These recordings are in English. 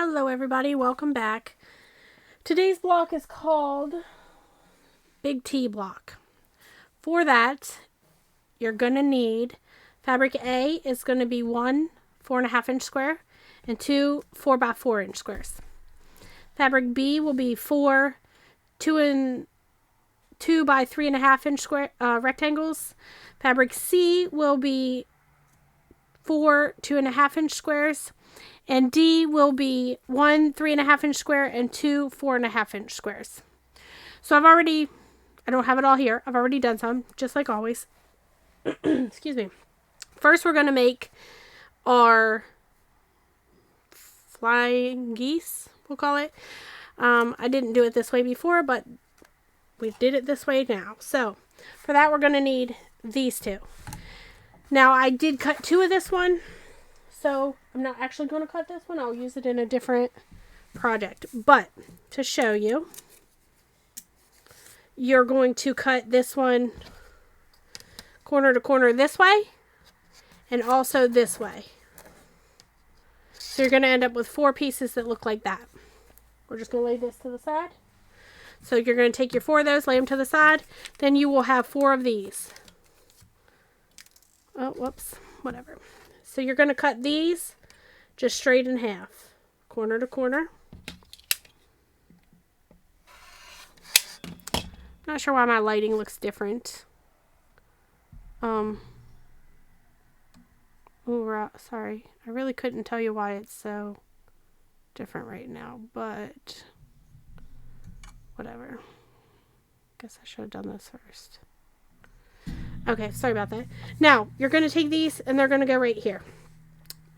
Hello everybody, welcome back. Today's block is called Big T block. For that, you're going to need fabric A is going to be 1 4.5 inch square and 2 4x4 inch squares. Fabric B will be 4 2 by 3.5 inch square rectangles. Fabric C will be 4 2.5 inch squares. And D will be 1 3.5 inch square and 2 4.5 inch squares. So I don't have it all here. I've already done some, just like always. Excuse me. First, we're going to make our flying geese, we'll call it. I didn't do it this way before, but we did it this way now. So for that, we're going to need these two. Now, I did cut 2 of this one. So I'm not actually going to cut this one. I'll use it in a different project. But to show you, you're going to cut this one corner to corner this way and also this way. So you're going to end up with 4 pieces that look like that. We're just going to lay this to the side. So you're going to take your 4 of those, lay them to the side. Then you will have 4 of these. Oh, whoops. Whatever. So you're going to cut these just straight in half, corner to corner. Not sure why my lighting looks different. Sorry. I really couldn't tell you why it's so different right now, but whatever. Guess I should have done this first. Okay, sorry about that. Now, you're going to take these and they're going to go right here.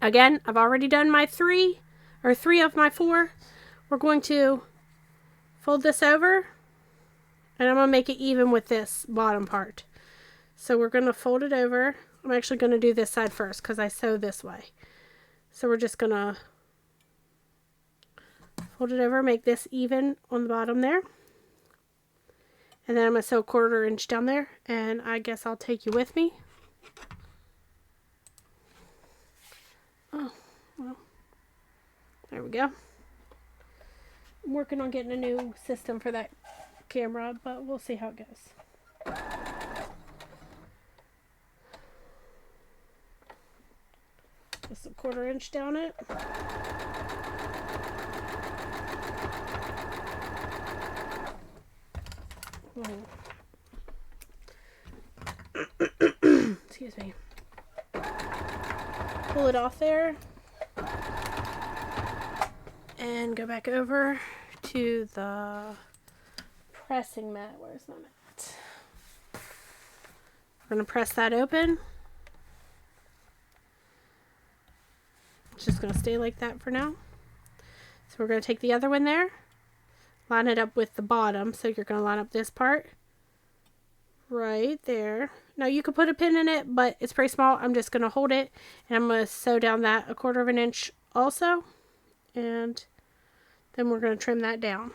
Again, I've already done my 3 of my 4. We're going to fold this over and I'm going to make it even with this bottom part. So we're going to fold it over. I'm actually going to do this side first because I sew this way. So we're just going to fold it over, make this even on the bottom there. And then I'm going to sew 1/4 inch down there. And I guess I'll take you with me. Oh, well. There we go. I'm working on getting a new system for that camera, but we'll see how it goes. Just a 1/4 inch down it. Excuse me. Pull it off there and go back over to the pressing mat. Where's my mat? We're going to press that open. It's just going to stay like that for now. So we're going to take the other one there. Line it up with the bottom. So you're going to line up this part right there. Now you could put a pin in it, but it's pretty small. I'm just going to hold it and I'm going to sew down that 1/4 inch also. And then we're going to trim that down.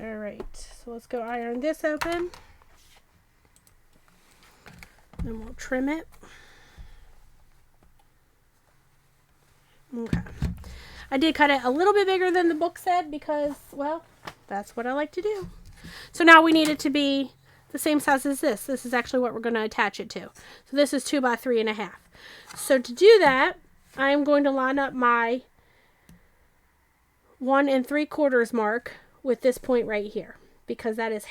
Alright, so let's go iron this open. Then we'll trim it. Okay. I did cut it a little bit bigger than the book said because, well, that's what I like to do. So now we need it to be the same size as this. This is actually what we're going to attach it to. So this is 2 by 3.5. So to do that, I am going to line up my 1 3/4 mark with this point right here, because that is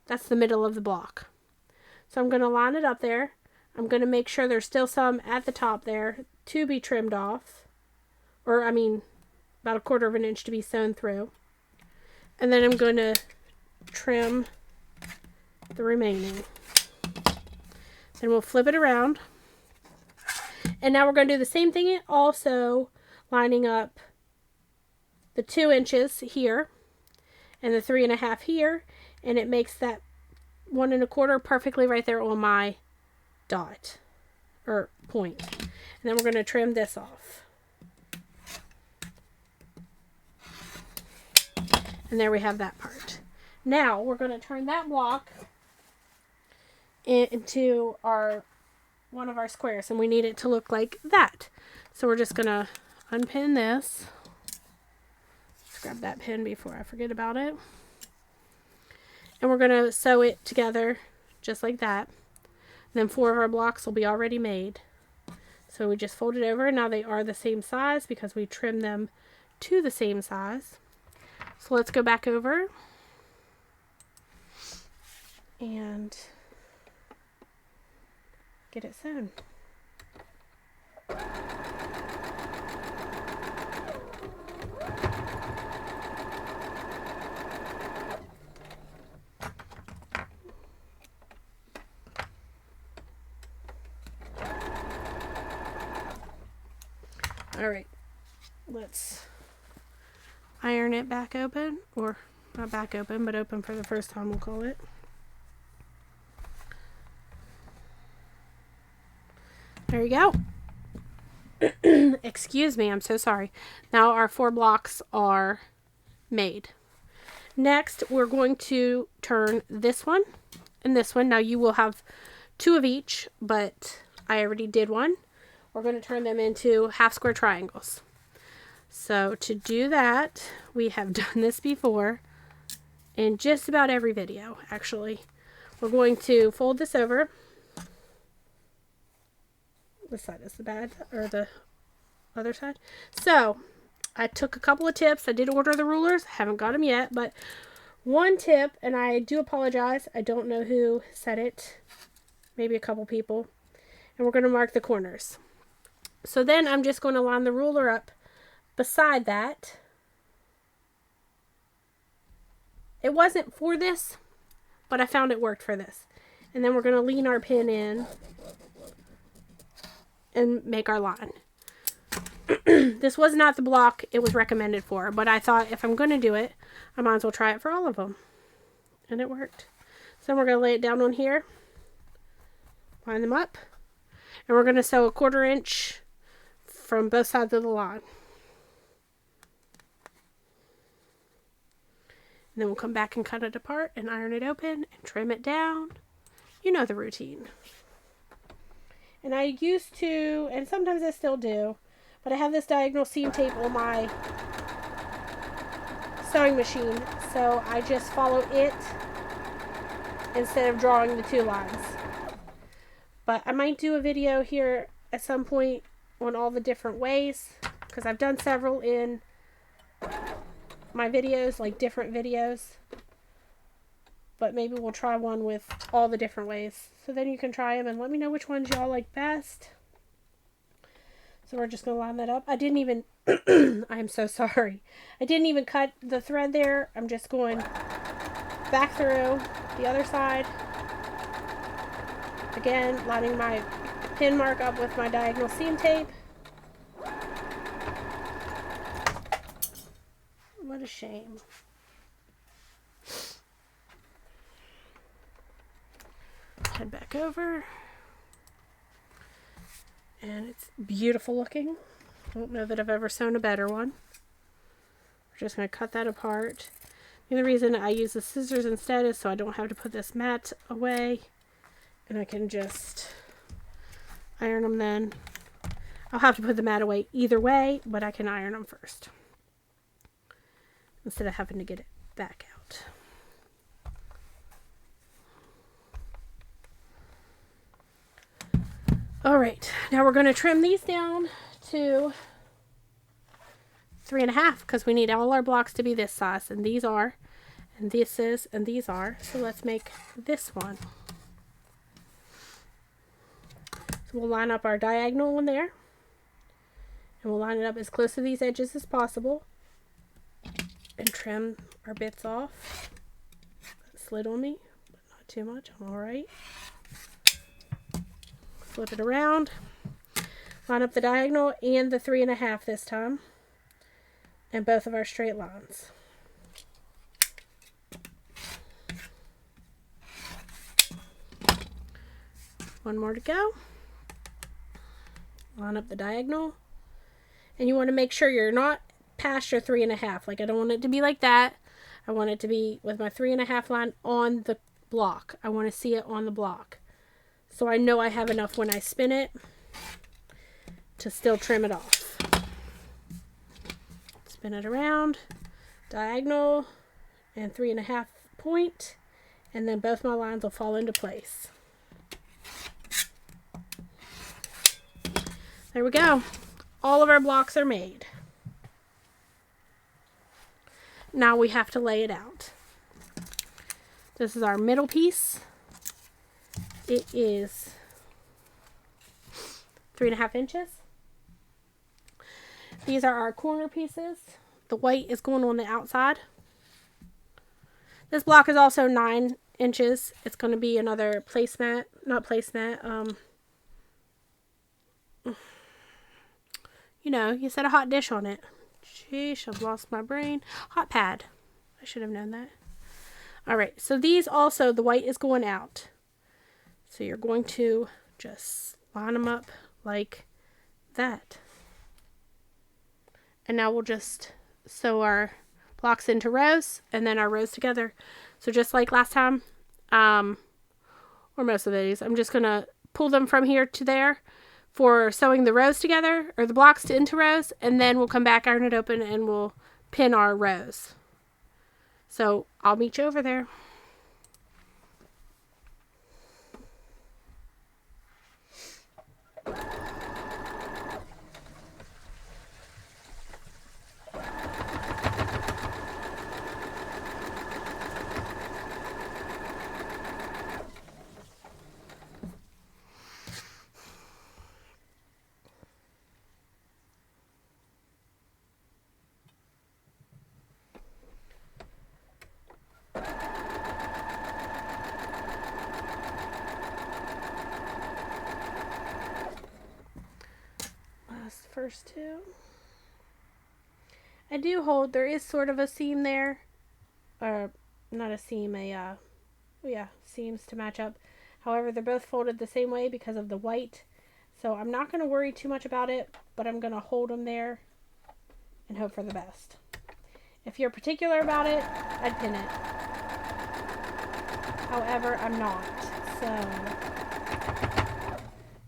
that's the middle of the block. So I'm going to line it up there. I'm going to make sure there's still some at the top there to be trimmed off, or I mean about 1/4 inch to be sewn through. And then I'm going to trim the remaining. Then we'll flip it around. And now we're going to do the same thing, also lining up the 2 inches here and the 3.5 here, and it makes that 1 1/4 perfectly right there on my dot or point. And then we're going to trim this off. And there we have that part. Now we're going to turn that block into one of our squares, and we need it to look like that. So we're just going to unpin this. Let's grab that pin before I forget about it. And we're going to sew it together just like that. And then 4 of our blocks will be already made. So we just fold it over, and now they are the same size because we trimmed them to the same size. So let's go back over and get it sewn. All right, let's iron it back open, or not back open, but open for the first time, we'll call it. There you go. Excuse me, I'm so sorry. Now our 4 blocks are made. Next, we're going to turn this one and this one. Now you will have 2 of each, but I already did one. We're going to turn them into half square triangles. So to do that, we have done this before in just about every video, actually. We're going to fold this over. This side is the bad, or the other side. So I took a couple of tips. I did order the rulers. Haven't got them yet, but one tip, and I do apologize, I don't know who said it. Maybe a couple people. And we're going to mark the corners. So then I'm just going to line the ruler up beside that. It wasn't for this, but I found it worked for this. And then we're going to lean our pin in and make our line. This was not the block it was recommended for, but I thought if I'm going to do it, I might as well try it for all of them. And it worked. So we're going to lay it down on here, line them up, and we're going to sew 1/4 inch from both sides of the line. And then we'll come back and cut it apart and iron it open and trim it down. You know the routine. And I used to, and sometimes I still do, but I have this diagonal seam tape on my sewing machine, so I just follow it instead of drawing the 2 lines. But I might do a video here at some point on all the different ways, because I've done several in my videos, like different videos. But maybe we'll try one with all the different ways. So then you can try them and let me know which ones y'all like best. So we're just going to line that up. I didn't even, I'm so sorry. I didn't even cut the thread there. I'm just going back through the other side. Again, lining my pin mark up with my diagonal seam tape. What a shame. Head back over. And it's beautiful looking. I don't know that I've ever sewn a better one. We're just going to cut that apart. The only reason I use the scissors instead is so I don't have to put this mat away. And I can just iron them then. I'll have to put the mat away either way, but I can iron them first, instead of having to get it back out. Alright, now we're going to trim these down to 3.5 because we need all our blocks to be this size, and these are, and this is, and these are. So let's make this one. So we'll line up our diagonal one there, and we'll line it up as close to these edges as possible and trim our bits off. That slid on me, but not too much. I'm alright. Flip it around, line up the diagonal and the 3.5 this time, and both of our straight lines. One more to go. Line up the diagonal. And you want to make sure you're not past your 3.5. Like, I don't want it to be like that. I want it to be with my 3.5 line on the block. I want to see it on the block. So I know I have enough when I spin it to still trim it off. Spin it around, diagonal, and 3.5 point, and then both my lines will fall into place. There we go. All of our blocks are made. Now we have to lay it out. This is our middle piece. It is 3.5 inches. These are our corner pieces. The white is going on the outside. This block is also 9 inches. It's going to be another placemat, not placemat, you know, you set a hot dish on it. Sheesh, I've lost my brain. Hot pad. I should have known that. Alright, so these also, the white is going out. So you're going to just line them up like that. And now we'll just sew our blocks into rows and then our rows together. So just like last time, or most of these, I'm just going to pull them from here to there for sewing the rows together, or the blocks into rows, and then we'll come back, iron it open, and we'll pin our rows. So I'll meet you over there. First two. I do hold, there is sort of a seam there, or not a seam, seams to match up. However, they're both folded the same way because of the white, so I'm not going to worry too much about it, but I'm going to hold them there and hope for the best. If you're particular about it, I'd pin it. However, I'm not, so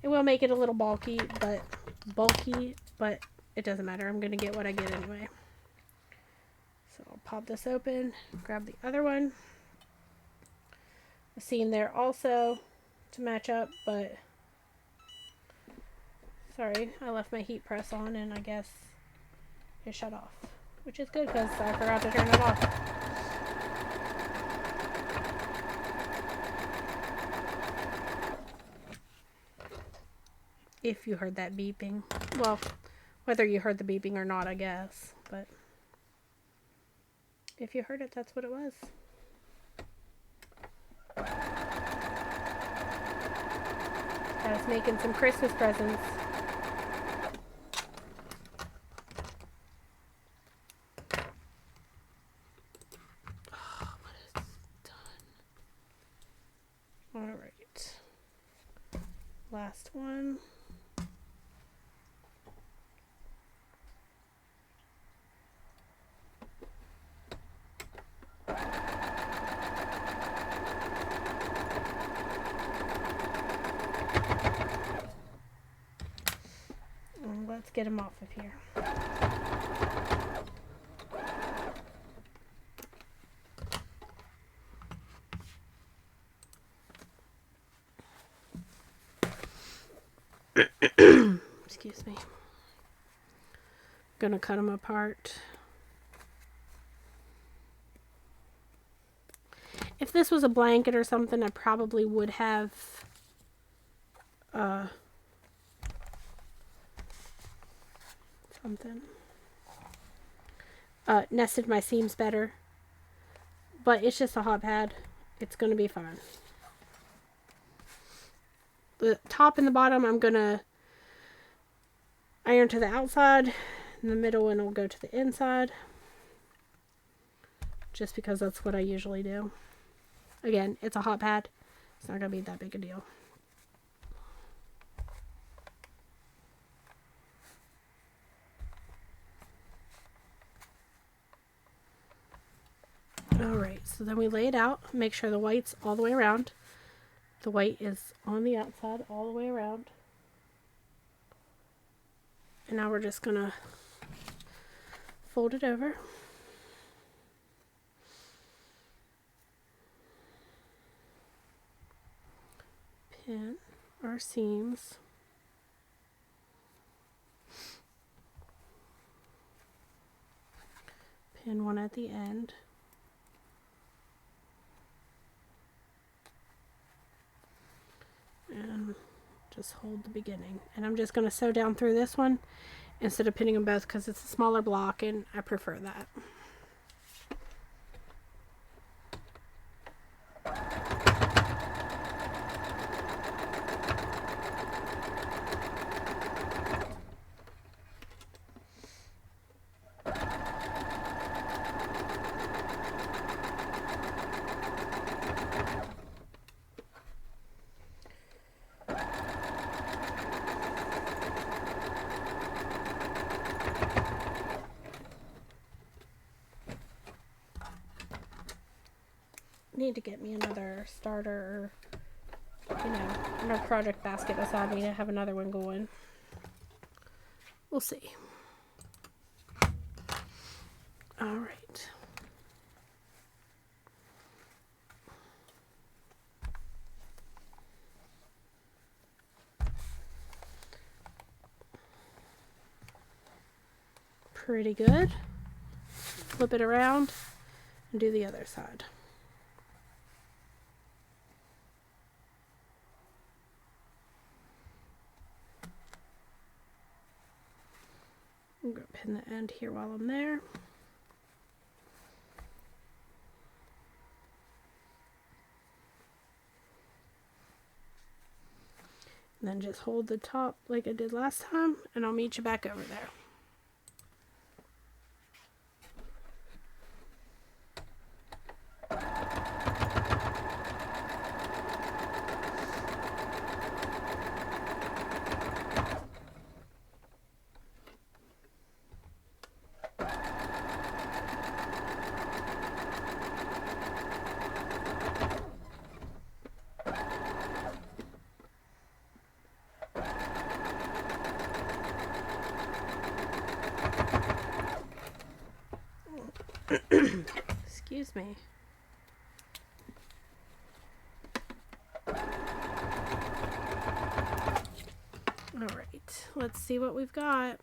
it will make it a little bulky, but it doesn't matter. I'm going to get what I get anyway. So I'll pop this open, grab the other one. A seam there also to match up, but sorry, I left my heat press on and I guess it shut off, which is good because I forgot to turn it off. If you heard that beeping. Well, whether you heard the beeping or not, I guess. But if you heard it, that's what it was. I was making some Christmas presents. Oh, what is done? Alright. Last one. Let's get them off of here. Excuse me. Gonna cut them apart. If this was a blanket or something, I probably would have nested my seams better, but it's just a hot pad. It's gonna be fine. The top and the bottom I'm gonna iron to the outside, and the middle one will go to the inside, just because that's what I usually do. Again, it's a hot pad. It's not gonna be that big a deal. Alright, so then we lay it out. Make sure the white's all the way around. The white is on the outside all the way around. And now we're just going to fold it over. Pin our seams. Pin one at the end. And just hold the beginning. And I'm just going to sew down through this one instead of pinning them both because it's a smaller block and I prefer that. Need to get me another starter, another project basket beside me to have another one going. We'll see. All right. Pretty good. Flip it around and do the other side. I'm going to pin the end here while I'm there. And then just hold the top like I did last time, and I'll meet you back over there. Excuse me. All right, let's see what we've got.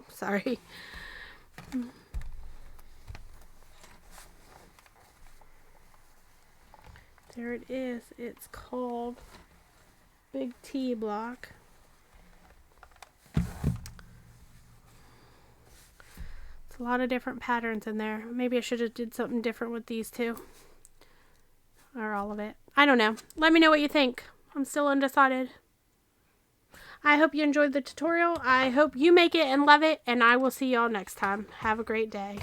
Sorry. There it is. It's called Big T Block. A lot of different patterns in there. Maybe I should have did something different with these two. Or all of it. I don't know. Let me know what you think. I'm still undecided. I hope you enjoyed the tutorial. I hope you make it and love it. And I will see y'all next time. Have a great day.